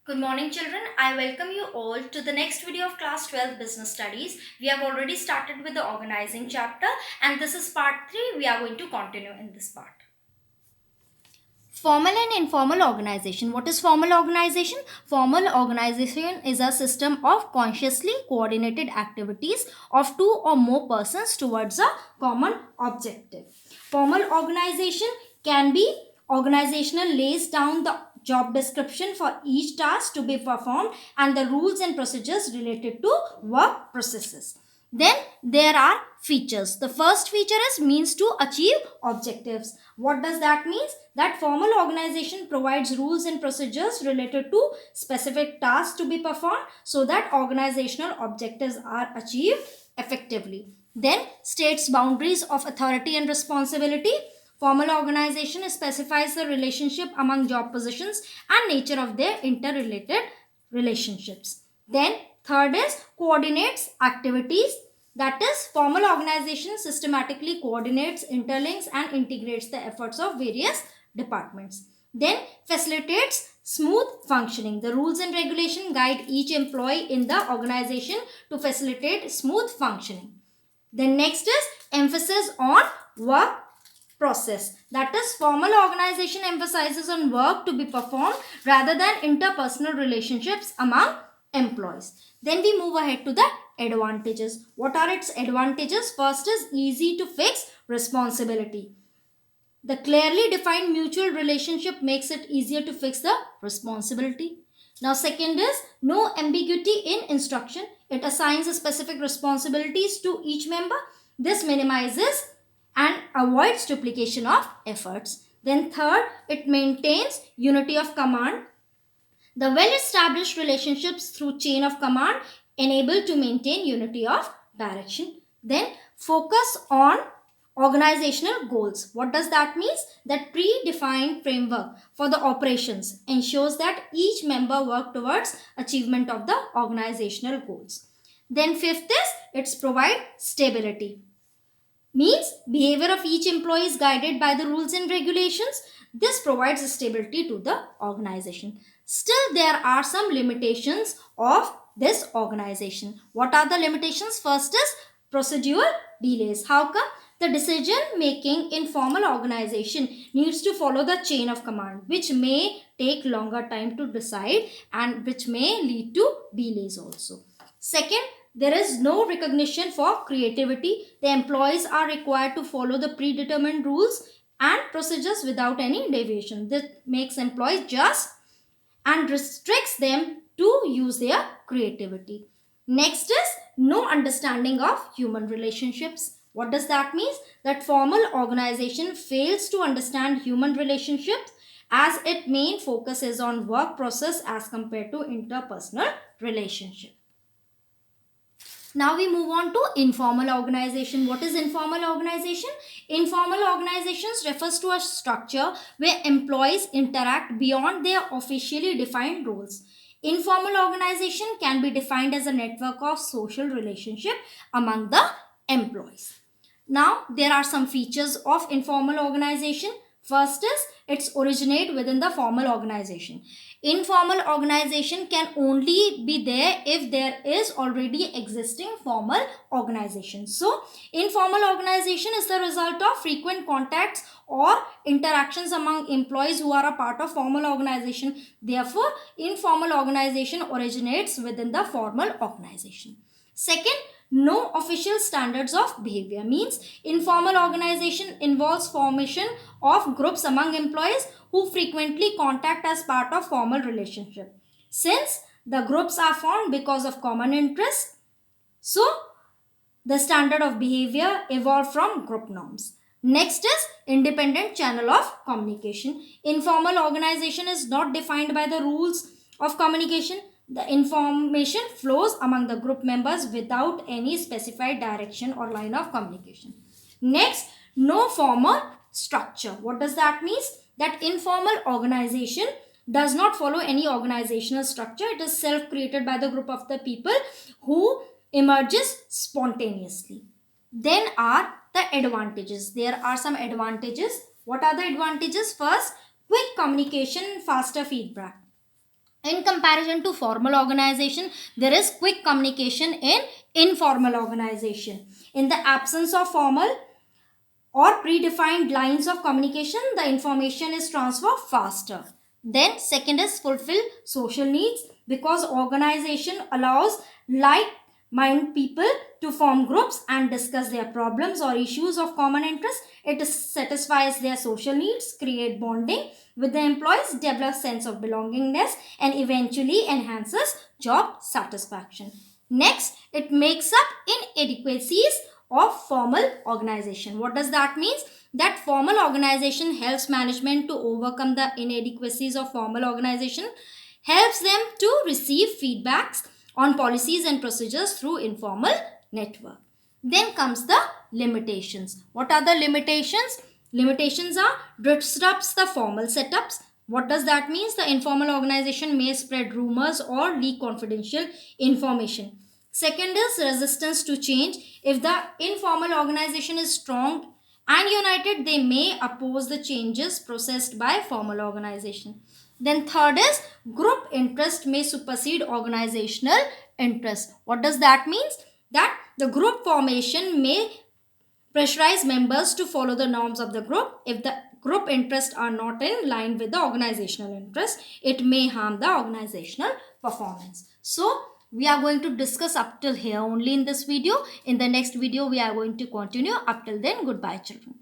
Good morning, children. I welcome you all to the next video of class 12 business studies. We have already started with the organizing chapter, and this is part 3. We are going to continue in this part. Formal and informal organization. What is formal organization? Formal organization is a system of consciously coordinated activities of two or more persons towards a common objective. Formal organization can be organizational lays down the job description for each task to be performed and the rules and procedures related to work processes. Then there are features. The first feature is means to achieve objectives. What does that mean? That formal organization provides rules and procedures related to specific tasks to be performed so that organizational objectives are achieved effectively. Then states boundaries of authority and responsibility. Formal organization specifies the relationship among job positions and nature of their interrelated relationships. Then third is coordinates activities. That is, formal organization systematically coordinates, interlinks and integrates the efforts of various departments. Then facilitates smooth functioning. The rules and regulation guide each employee in the organization to facilitate smooth functioning. Then next is emphasis on work process. That is, formal organization emphasizes on work to be performed rather than interpersonal relationships among employees. Then we move ahead to the advantages. What are its advantages? First is easy to fix responsibility. The clearly defined mutual relationship makes it easier to fix the responsibility. Now, second is no ambiguity in instruction. It assigns specific responsibilities to each member. This minimizes and avoids duplication of efforts. Then third, it maintains unity of command. The well-established relationships through chain of command enable to maintain unity of direction. Then focus on organizational goals. What does that mean? That predefined framework for the operations ensures that each member work towards achievement of the organizational goals. Then fifth is it's provide stability. Means behavior of each employee is guided by the rules and regulations. This provides stability to the organization. Still, there are some limitations of this organization. What are the limitations? First is procedural delays. How come? The decision making in formal organization needs to follow the chain of command, which may take longer time to decide and which may lead to delays also. Second, there is no recognition for creativity. The employees are required to follow the predetermined rules and procedures without any deviation. This makes employees just and restricts them to use their creativity. Next is no understanding of human relationships. What does that mean? That formal organization fails to understand human relationships as its main focus is on work process as compared to interpersonal relationship. Now we move on to informal organization. What is informal organization? Informal organizations refers to a structure where employees interact beyond their officially defined roles. Informal organization can be defined as a network of social relationship among the employees. Now there are some features of informal organization. First is it's originate within the formal organization. Informal organization can only be there if there is already existing formal organization. So informal organization is the result of frequent contacts or interactions among employees who are a part of formal organization. Therefore, informal organization originates within the formal organization. Second, no official standards of behavior. Means informal organization involves formation of groups among employees who frequently contact as part of formal relationship. Since the groups are formed because of common interest, so the standard of behavior evolved from group norms. Next is independent channel of communication. Informal organization is not defined by the rules of communication. The information flows among the group members without any specified direction or line of communication. Next, no formal structure. What does that mean? That informal organization does not follow any organizational structure. It is self-created by the group of the people who emerges spontaneously. Then are the advantages. There are some advantages. What are the advantages? First, quick communication, faster feedback. In comparison comparison to formal organization, there is quick communication in informal organization. In the absence of formal or predefined lines of communication, the information is transferred faster. Then second is fulfill social needs, because organization allows like-minded people to form groups and discuss their problems or issues of common interest. It satisfies their social needs, create bonding with the employees, develop sense of belongingness, and eventually enhances job satisfaction. Next, it makes up inadequacies of formal organization. What does that mean? That formal organization helps management to overcome the inadequacies of formal organization, helps them to receive feedbacks on policies and procedures through informal network. Then comes the limitations. What are the limitations? Limitations are disrupts the formal setups. What does that mean? The informal organization may spread rumors or leak confidential information. Second is resistance to change. If the informal organization is strong and united, they may oppose the changes processed by formal organization. Then third is group interest may supersede organizational interest. What does that mean? That the group formation may pressurize members to follow the norms of the group. If the group interests are not in line with the organizational interest, it may harm the organizational performance. So we are going to discuss up till here only in this video. In the next video, we are going to continue. Up till then, goodbye children.